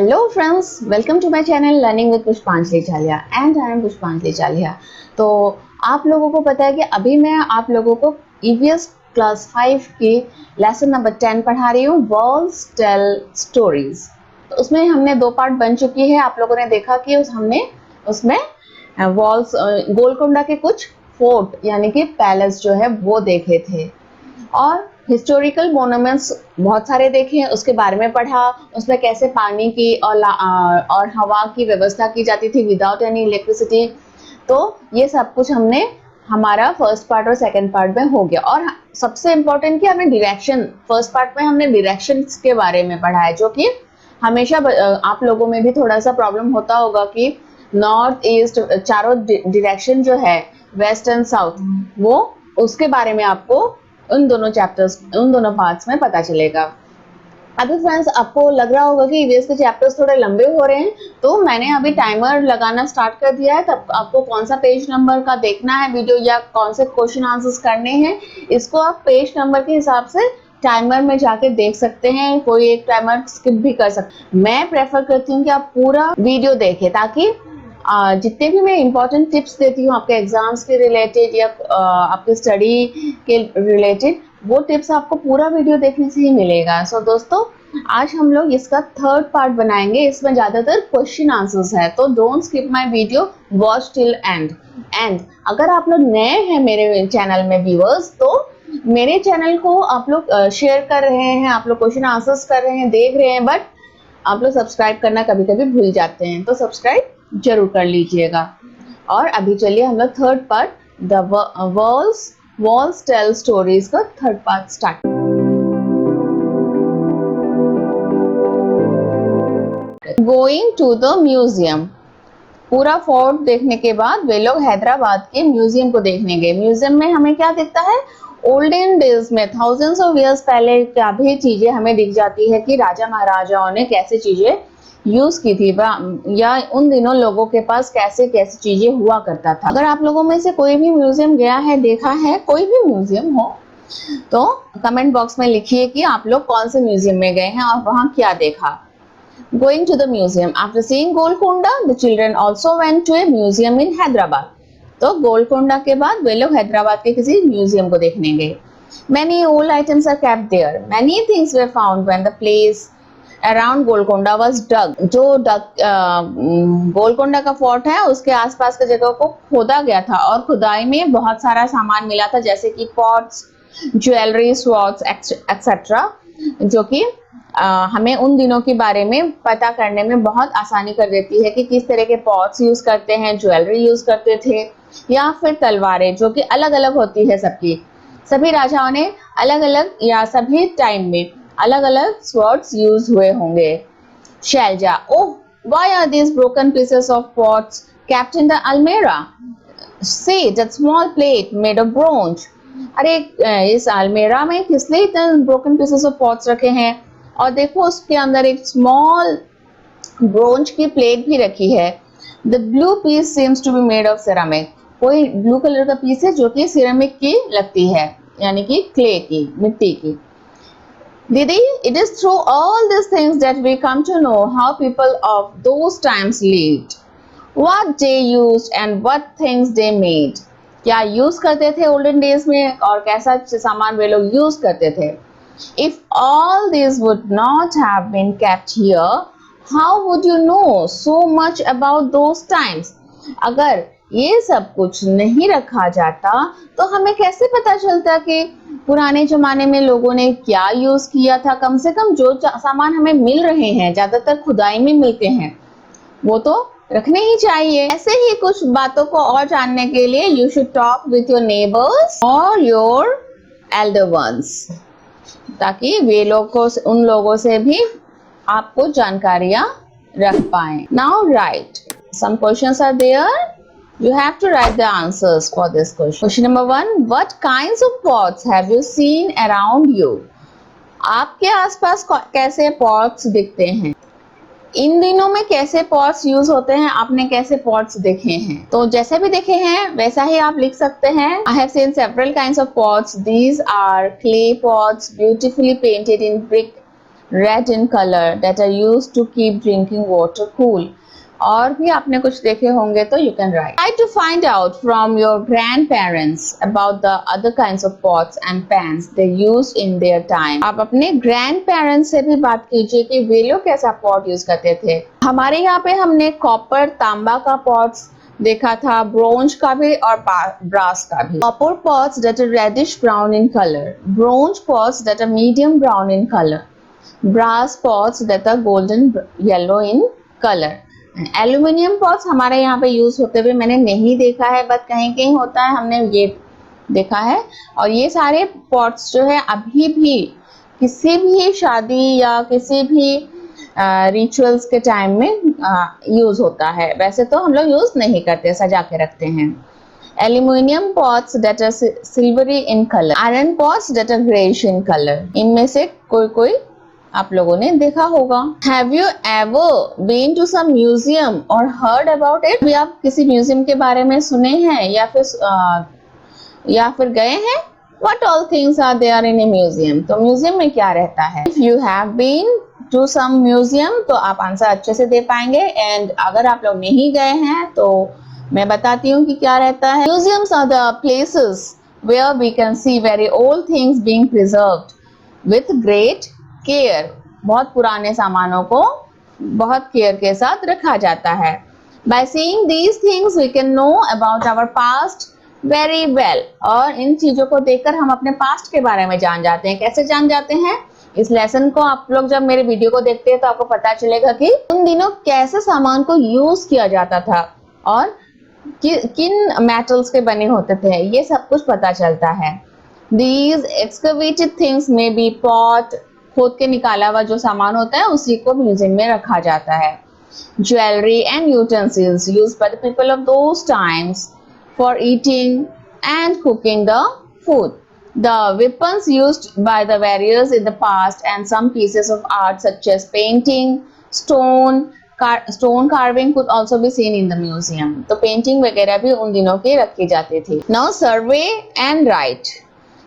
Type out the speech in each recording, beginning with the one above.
Hello friends, welcome to my channel learning with Pushpanjali Chaliya and I am पुष्पांजलि चालिया। तो आप लोगों को पता है कि अभी मैं आप लोगों को ईवीएस क्लास 5 की लेसन नंबर 10 पढ़ा रही हूँ, वर्ल्ड्स टेल स्टोरीज। तो उसमें हमने 2 पार्ट बन चुकी है। आप लोगों ने देखा कि हमने उसमें वॉल्स गोलकोंडा के कुछ फोर्ट यानी कि पैलेस जो है वो देखे थे और हिस्टोरिकल मोनूमेंट्स बहुत सारे देखे, उसके बारे में पढ़ा, उसमें कैसे पानी की और हवा की व्यवस्था की जाती थी विदाउट एनी इलेक्ट्रिसिटी। तो ये सब कुछ हमने हमारा फर्स्ट पार्ट और सेकंड पार्ट में हो गया। और सबसे इम्पोर्टेंट कि हमने डायरेक्शन, फर्स्ट पार्ट में हमने डायरेक्शंस के बारे में पढ़ा है, जो कि हमेशा आप लोगों में भी थोड़ा सा प्रॉब्लम होता होगा कि नॉर्थ ईस्ट चारों डायरेक्शन जो है वेस्ट एंड साउथ, वो उसके बारे में आपको उन दोनों चैप्टर्स, उन दोनों पार्ट्स में पता चलेगा। अभी फ्रेंड्स आपको लग रहा होगा कि ईवीएस के चैप्टर्स थोड़े लंबे हो रहे हैं, तो मैंने अभी टाइमर लगाना स्टार्ट कर दिया है। तब आपको कौन सा पेज नंबर का देखना है वीडियो या कौन से क्वेश्चन आंसर्स करने हैं, इसको आप पेज नंबर के हिसाब से टाइमर में जाके देख सकते हैं। कोई एक टाइमर स्किप भी कर सकते हैं। मैं प्रेफर करती हूँ कि आप पूरा वीडियो देखें, ताकि जितने भी मैं इंपॉर्टेंट टिप्स देती हूँ आपके एग्जाम्स के रिलेटेड या आपके स्टडी के रिलेटेड, वो टिप्स आपको पूरा वीडियो देखने से ही मिलेगा। सो दोस्तों, आज हम लोग इसका थर्ड पार्ट बनाएंगे। इसमें ज्यादातर क्वेश्चन आंसर्स है, तो don't skip my video, watch till and अगर आप लोग नए हैं मेरे चैनल में व्यूअर्स, तो मेरे चैनल को आप लोग शेयर कर रहे हैं, आप लोग क्वेश्चन आंसर्स कर रहे हैं, देख रहे हैं, बट आप लोग सब्सक्राइब करना कभी कभी भूल जाते हैं, तो सब्सक्राइब जरूर कर लीजिएगा। और अभी चलिए हम लोग third part, the walls tell stories का third part start. Going to the museum. पूरा फोर्ट देखने के बाद वे लोग हैदराबाद के म्यूजियम को देखने गए। म्यूजियम में हमें क्या दिखता है, ओल्डन डेज में थाउजेंड्स ऑफ इयर्स पहले क्या भी चीजें हमें दिख जाती है कि राजा महाराजाओं ने कैसे चीजें यूज की थी, या उन दिनों लोगों के पास कैसे कैसे चीजें हुआ करता था। अगर आप लोगों में से कोई भी म्यूजियम गया है, देखा है, कोई भी म्यूजियम हो, तो कमेंट बॉक्स में लिखिए कि आप लोग कौन से म्यूजियम में गए हैं और वहां क्या देखा। Going to the museum. After seeing Golconda, the children also went to a museum in Hyderabad. तो गोलकोंडा के बाद वे लोग हैदराबाद के किसी म्यूजियम को देखने गए। Many old items are kept there. Many things were found when the place around Golconda was dug. जो गोलकोंडा का फोर्ट है, उसके आसपास के जगह को खोदा गया था और खुदाई में बहुत सारा सामान मिला था, जैसे कि पॉट्स, ज्वेलरी, स्वॉर्ड्स एक्सेट्रा, जो कि हमें उन दिनों के बारे में पता करने में बहुत आसानी कर देती है कि किस तरह के पॉट्स यूज करते हैं, ज्वेलरी यूज करते थे, या फिर तलवारें, जो कि अलग अलग होती है सबकी। सभी राजाओं ने अलग अलग या सभी टाइम में अलग अलग स्वॉर्ड्स यूज हुए होंगे। Shailaja, oh, why are these broken pieces of pots kept in the almirah? See that small plate made of bronze. अरे इस अलमेरा में किस लिए इतने ब्रोकन पीसेस ऑफ पॉट्स रखे हैं? और देखो उसके अंदर एक स्मॉल ब्रोंज की प्लेट भी रखी है। The blue piece seems to be made of ceramic. कोई ब्लू कलर का पीस है जो कि सिरामिक की लगती है, यानी कि क्ले की, मिट्टी की। दीदी, it is through all these things that we come to know how people of those times lived, what they used and what things they made. क्या यूज करते थे ओल्डन डेज में और कैसा सामान वे लोग यूज करते थे। If all these would not have been kept here, how would you know so much about those times? अगर ये सब कुछ नहीं रखा जाता तो हमें कैसे पता चलता कि पुराने जमाने में लोगों ने क्या यूज किया था। कम से कम जो सामान हमें मिल रहे हैं, ज्यादातर खुदाई में मिलते हैं, वो तो रखने ही चाहिए। ऐसे ही कुछ बातों को और जानने के लिए you should talk with your neighbours और योर एल्डर वंस, ताकि वे लोग को, उन लोगों से भी आपको जानकारियां रख पाए। Now right, some questions are there, you have to write the answers for this question. Question number 1, what kinds of pots have you seen around you? आपके आसपास कैसे pots दिखते हैं? इन दिनों में कैसे पॉट्स यूज होते हैं, आपने कैसे पॉट्स देखे हैं? तो जैसे भी देखे हैं वैसा ही आप लिख सकते हैं। I have seen several kinds of pots. These are clay pots beautifully painted in brick red in color, that are used to keep drinking water cool. और भी आपने कुछ देखे होंगे तो you can write. Try to find out from your grandparents about the other kinds of pots and pans they used in their time. आप अपने grandparents से भी बात कीजिए कि वे लोग कैसा pot use करते थे. हमारे यहाँ पे हमने कॉपर तांबा का pots देखा था, ब्रोंज का भी और ब्रास का भी. Copper pots that are reddish brown in color, bronze pots that are medium brown in color, brass pots that are golden yellow in color. Aluminium pots हमारे यहाँ पे यूज होते हुए मैंने नहीं देखा है, बट कहीं कहीं होता है, हमने ये देखा है. और ये सारे पॉट्स जो है अभी भी किसी भी शादी या किसी भी रिचुअल्स के टाइम में यूज होता है. वैसे तो हम लोग यूज नहीं करते, सजा के रखते हैं. Aluminium pots that are silvery in colour, iron pots that are greyish in colour. इनमें से कोई कोई आप लोगों ने देखा होगा. Have you ever been to some museum or heard about it? भी आप किसी म्यूजियम के बारे में सुने हैं या फिर गए हैं? What all things are there in a museum? तो म्यूजियम में क्या रहता है? If you have been to some museum तो आप आंसर अच्छे से दे पाएंगे. एंड अगर आप लोग नहीं गए हैं तो मैं बताती हूँ कि क्या रहता है. Museums are the places where we can see very old things being preserved with great care. बहुत पुराने सामानों को बहुत केयर के साथ रखा जाता है. By seeing these things we can know about our past very well. और इन चीजों को देखकर हम अपने पास्ट के बारे में जान जाते हैं. कैसे जान जाते हैं? इस लेसन को आप लोग जब मेरे वीडियो को देखते हैं तो आपको पता चलेगा कि उन दिनों कैसे सामान को यूज किया जाता था और किन मेटल्स के बने होते थे, ये सब कुछ पता चलता है. These excavated things may be pot, खोद के निकाला हुआ जो सामान होता है उसी को म्यूजियम में रखा जाता है. Jewelry and utensils used by the people of those times for eating and cooking the food. The weapons used by the warriors in the past and some pieces of art such as painting, stone carving could also be seen in the museum. तो painting वगैरह भी उन दिनों के रखी जाती थी. Now survey and write.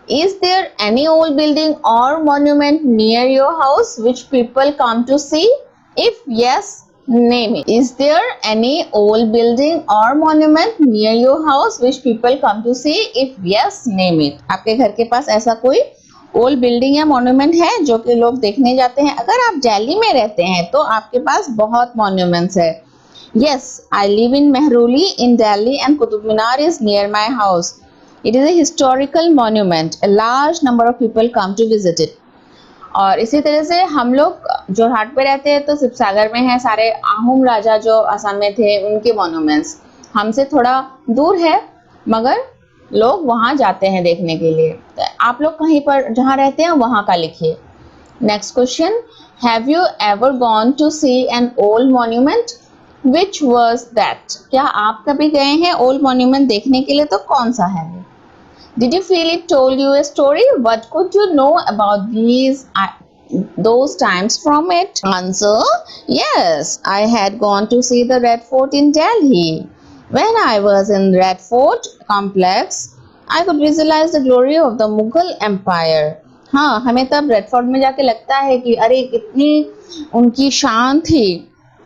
Is there any old building or monument near your house which people come to see? If yes, name it. Is there any old building or monument near your house which people come to see? If yes, name it. आपके घर के पास ऐसा कोई old building या monument है जो कि लोग देखने जाते हैं? अगर आप दिल्ली में रहते हैं तो आपके पास बहुत मॉन्यूमेंट्स है. Yes, I live in Mehruli in Delhi and Qutub Minar is near my house. It is a historical monument. A large number of people come to visit it. और इसी तरह से हम लोग जोरहाट पे रहते हैं तो शिवसागर में है सारे आहूम राजा जो असम में थे उनके मॉन्यूमेंट्स. हमसे थोड़ा दूर है मगर लोग वहाँ जाते हैं देखने के लिए. तो आप लोग कहीं पर जहाँ रहते हैं वहाँ का लिखिए. Next question. Have you ever gone to see an old monument? Which was that? क्या आप कभी गए हैं ओल्ड मॉन्यूमेंट देखने के लिए? तो कौन सा है? Did you feel it told you a story? What could you know about those times from it? Answer. Yes, I had gone to see the Red Fort in Delhi. When I was in Red Fort complex, I could visualize the glory of the Mughal Empire. हाँ, हमें तब red fort में जाके लगता है कि अरे कितनी उनकी शान थी.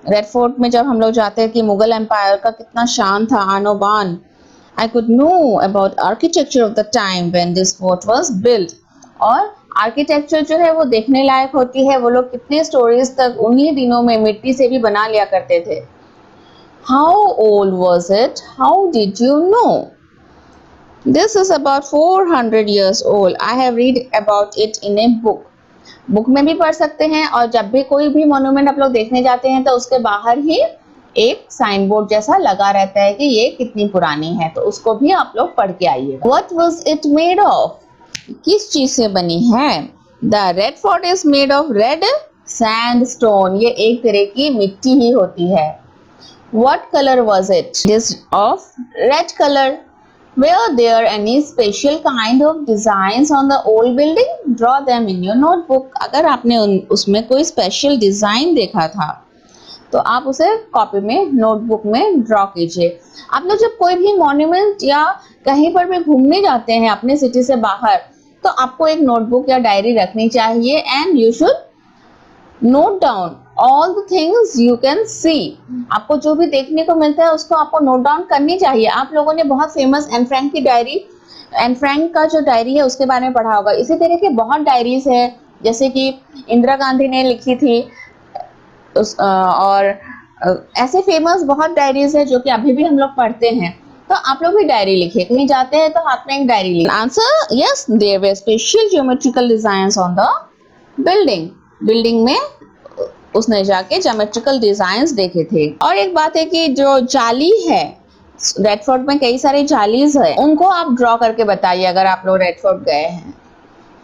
रेड फोर्ट में जब हम लोग जाते हैं कि मुगल एम्पायर का कितना शान था, आनो बान. I could know about architecture of the time when this fort was built. और आर्किटेक्चर जो है वो देखने लायक होती है. वो लोग कितने स्टोरीज तक उन्हीं दिनों में मिट्टी से भी बना लिया करते थे. How old was it? How did you know? This is about 400 years old. I have read about it in a book. Book में भी पढ़ सकते हैं और जब भी कोई भी मॉन्यूमेंट आप लोग देखने जाते हैं तो उसके बाहर ही एक साइन बोर्ड जैसा लगा रहता है कि ये कितनी पुरानी है, तो उसको भी आप लोग पढ़ के आइए. What was it made of? किस चीज से बनी है? The Red Fort is made of red sandstone. ये एक तरह की मिट्टी ही होती है. What color was it? It is of red color. Were there any special kind of designs on the old building? Draw them in your notebook. अगर आपने उसमें कोई स्पेशल डिजाइन देखा था तो आप उसे कॉपी में नोटबुक में ड्रॉ कीजिए. आप लोग जब कोई भी मॉन्यूमेंट या कहीं पर भी घूमने जाते हैं अपने सिटी से बाहर तो आपको एक नोटबुक या डायरी रखनी चाहिए. And you should note down all the things you can see. आपको जो भी देखने को मिलता है उसको आपको नोट डाउन करनी चाहिए। आप लोगों ने बहुत फेमस एन फ्रैंक की डायरी, एन फ्रैंक का जो डायरी है उसके बारे में पढ़ा होगा। इसी तरह के बहुत डायरीज है, जैसे कि इंदिरा गांधी ने लिखी थी और ऐसे फेमस बहुत डायरीज है जो कि अभी भी हम लोग पढ़ते हैं। तो आप लोग भी डायरी लिखिए, कहीं जाते हैं तो हाथ में एक डायरी लिखिए। Answer yes, there were special geometrical designs on the building. Building में उसने जाके ज्योमेट्रिकल डिजाइन्स देखे थे। और एक बात है कि जो जाली है, रेड फोर्ट में कई सारे जालीज है, उनको आप ड्रॉ करके बताइए अगर आप लोग रेड फोर्ट गए हैं।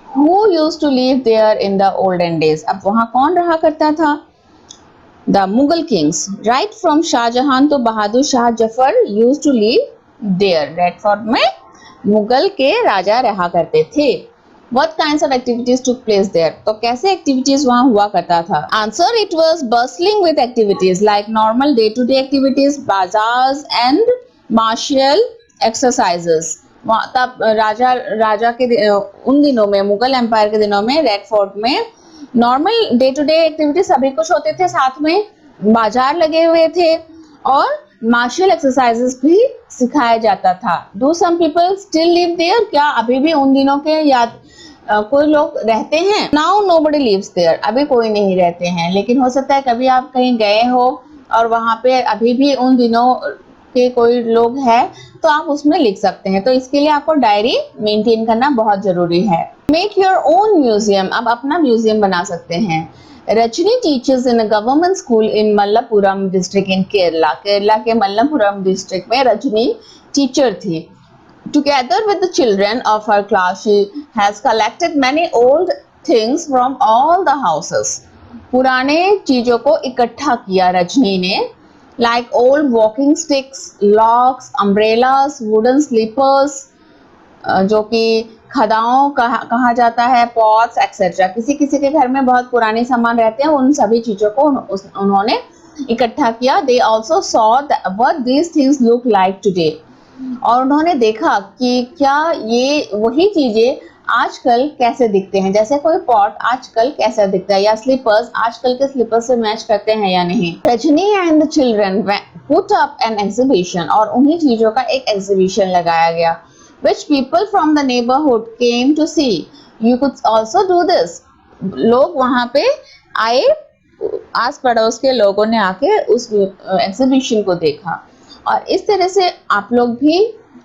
Who used to live there in the olden days? अब वहां कौन रहा करता था? The Mughal kings, right from Shahjahan तो Bahadur Shah Zafar used to live there. Red fort में मुगल के राजा रहा करते थे। What kinds of activities took place there? तो कैसे एक्टिविटीज वहां हुआ करता था? Answer, it was bustling with activities like normal day-to-day activities, bazaars and martial exercises. तब राजा के उन दिनों में, मुगल एम्पायर के दिनों में रेड फोर्ट में normal day to day activity सभी कुछ होते थे, साथ में बाजार लगे हुए थे और मार्शल एक्सरसाइजेस भी सिखाया जाता था। Do some people still live there? क्या अभी भी उन दिनों के याद कोई लोग रहते हैं? नाउ नोबडी लिव्स देयर, अभी कोई नहीं रहते हैं, लेकिन हो सकता है कभी आप कहीं गए हो और वहां पे अभी भी उन दिनों के कोई लोग हैं, तो आप उसमें लिख सकते हैं। तो इसके लिए आपको डायरी मेंटेन करना बहुत जरूरी है। मेक योर ओन म्यूजियम, अब अपना म्यूजियम बना सकते हैं। Rajni teachers in a government school in Malappuram district in Kerala. Kerala के मल्लपुरम डिस्ट्रिक्ट में रजनी टीचर थी। Together with the children of her class, she has collected many old things from all the houses. पुराने चीजों को इकट्ठा किया रजनी ने, like old walking sticks, locks, umbrellas, wooden slippers, जो कि खदाओं कहा जाता है, पॉट्स एक्सेट्रा। किसी किसी के घर में बहुत पुराने सामान रहते हैं, उन सभी चीजों को उन्होंने इकट्ठा किया। They also saw what these things look like today. और उन्होंने देखा कि क्या ये वही चीजें आजकल कैसे दिखते हैं, जैसे कोई पॉट आजकल कैसा दिखता है, या स्लीपर्स आजकल के स्लीपर्स से मैच करते हैं या नहीं। Rajni and the children put up an exhibition, और उन्हीं चीजों का एक एग्जीबिशन लगाया गया। which people from the neighborhood came to see. You could also do this. लोग वहां पे आए, आस पड़ोस के लोगों ने आके उस एग्जीबिशन को देखा। और इस तरह से आप लोग भी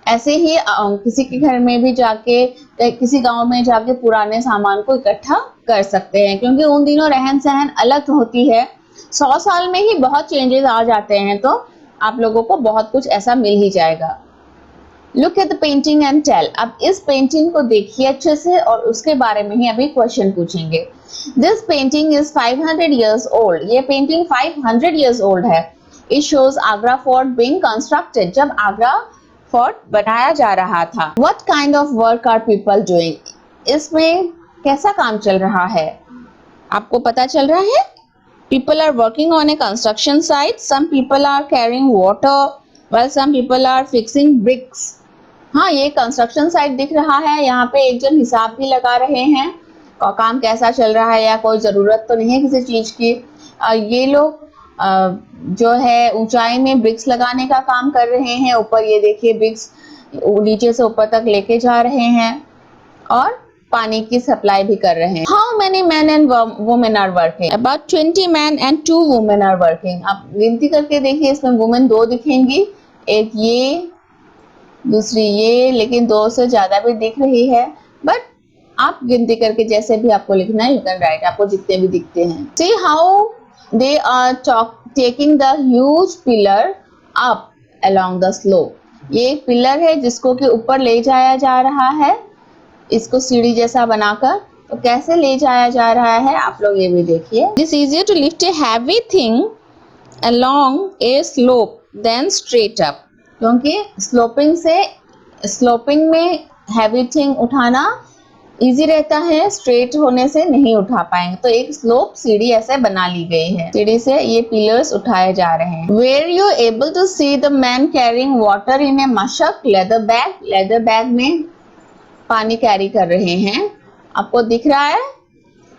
ऐसे ही किसी के घर में भी जाके, किसी गांव में जाके पुराने सामान को इकट्ठा कर सकते हैं, क्योंकि उन दिनों रहन सहन अलग होती है। 100 साल में ही बहुत चेंजेस आ जाते हैं, तो आप लोगों को बहुत कुछ ऐसा मिल ही जाएगा। Look at the painting and tell. अब इस पेंटिंग को देखिए अच्छे से और उसके बारे में ही अभी क्वेश्चन पूछेंगे। This painting is 500 years old. ये पेंटिंग 500 years old है। It shows Agra Fort being constructed. जब आगरा फोर्ट बनाया जा रहा था। What kind of work are people doing? इसमें कैसा काम चल रहा है, आपको पता चल रहा है? People are working on a construction site. Some people are carrying water, while some people are fixing bricks. हाँ, ये कंस्ट्रक्शन साइट दिख रहा है। यहाँ पे एक जन हिसाब भी लगा रहे हैं, काम कैसा चल रहा है या कोई जरूरत तो नहीं है किसी चीज की। ये लोग जो है ऊंचाई में ब्रिक्स लगाने का काम कर रहे हैं। ऊपर ये देखिए ब्रिक्स नीचे से ऊपर तक लेके जा रहे हैं और पानी की सप्लाई भी कर रहे हैं। How many man and women are working? About 20 man and 2 women are working. आप गिनती करके देखिए, इसमें वुमेन 2 दिखेंगी, एक ये, दूसरी ये, लेकिन 2 से ज्यादा भी दिख रही है। बट आप गिनती करके जैसे भी आपको लिखना है, यू कैन राइट, आपको जितने भी दिखते हैं। See how they are taking the huge pillar up along the slope. ये एक पिलर है जिसको कि ऊपर ले जाया जा रहा है, इसको सीढ़ी जैसा बनाकर। तो कैसे ले जाया जा रहा है आप लोग ये भी देखिए। It is easier to lift a heavy thing along a slope than straight up, क्योंकि स्लोपिंग में हैवी थिंग उठाना इजी रहता है, स्ट्रेट होने से नहीं उठा पाएंगे। तो एक स्लोप सीढ़ी ऐसे बना ली गई है, सीढ़ी से ये पिलर्स उठाए जा रहे हैं। Were you able to see the man carrying water in a mashak leather bag. Leather bag में पानी कैरी कर रहे हैं, आपको दिख रहा है।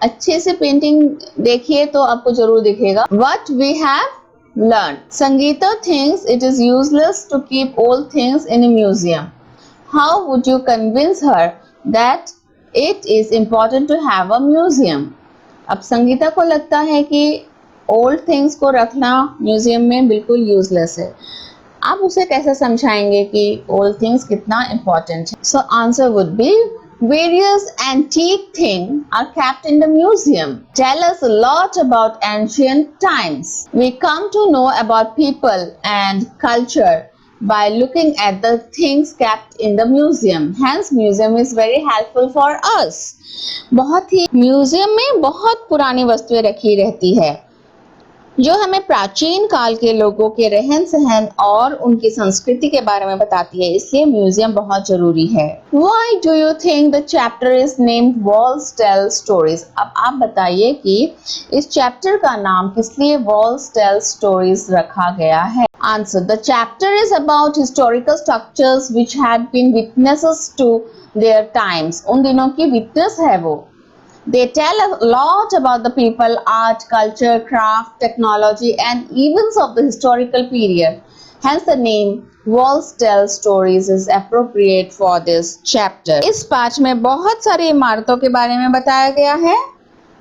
अच्छे से पेंटिंग देखिए तो आपको जरूर दिखेगा। What we have learned. Sangeeta thinks it is useless to keep old things in a museum. How would you convince her that it is important to have a museum? अब संगीता को लगता है कि ओल्ड थिंग्स को रखना museum में बिल्कुल useless है। आप उसे कैसे समझाएंगे कि ओल्ड थिंग्स कितना इम्पोर्टेंट है? So answer would be various antique things are kept in the museum. Tell us a lot about ancient times. We come to know about people and culture by looking at the things kept in the museum. Hence, museum is very helpful for us. बहुत ही museum में बहुत पुरानी वस्तुएं रखी रहती है जो हमें प्राचीन काल के लोगों के रहन सहन और उनकी संस्कृति के बारे में बताती है, इसलिए म्यूजियम बहुत जरूरी है। Why do you think the chapter is named Walls Tell Stories? अब आप बताइए कि इस चैप्टर का नाम किस लिए Walls Tell Stories रखा गया है? Answer. The chapter is about historical structures which had been witnesses to their times. उन दिनों की witness है वो। They tell a lot about the people, art, culture, craft, technology and events of the historical period. Hence the name Walls Tell Stories is appropriate for this chapter. इस पाठ में बहुत सारी इमारतों के बारे में बताया गया है,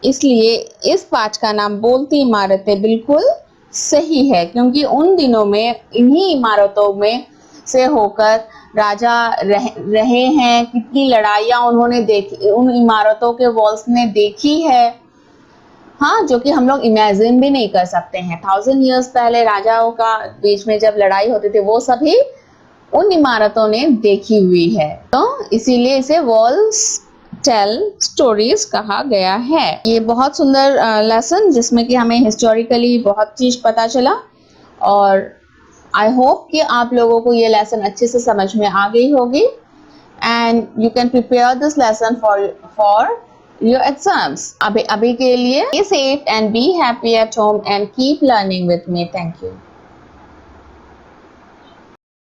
इसलिए इस पाठ का नाम बोलती इमारतें बिल्कुल सही है, क्योंकि उन दिनों में इन्हीं इमारतों में से होकर राजा रहे हैं, कितनी लड़ाइयाँ उन्होंने देखी, उन इमारतों के वॉल्स ने देखी है, हाँ, जो कि हम लोग इमेजिन भी नहीं कर सकते हैं। 1000 years पहले राजाओं का बीच में जब लड़ाई होती थी वो सभी उन इमारतों ने देखी हुई है, तो इसीलिए इसे वॉल्स टेल स्टोरीज कहा गया है। ये बहुत सुंदर लेसन जिसमें कि हमें हिस्टोरिकली बहुत चीज पता चला, और आई होप कि आप लोगों को ये लेसन अच्छे से समझ में आ गई होगी and you can prepare this lesson for your exams. अभी के लिए stay safe and be happy at home and keep learning with me. Thank you.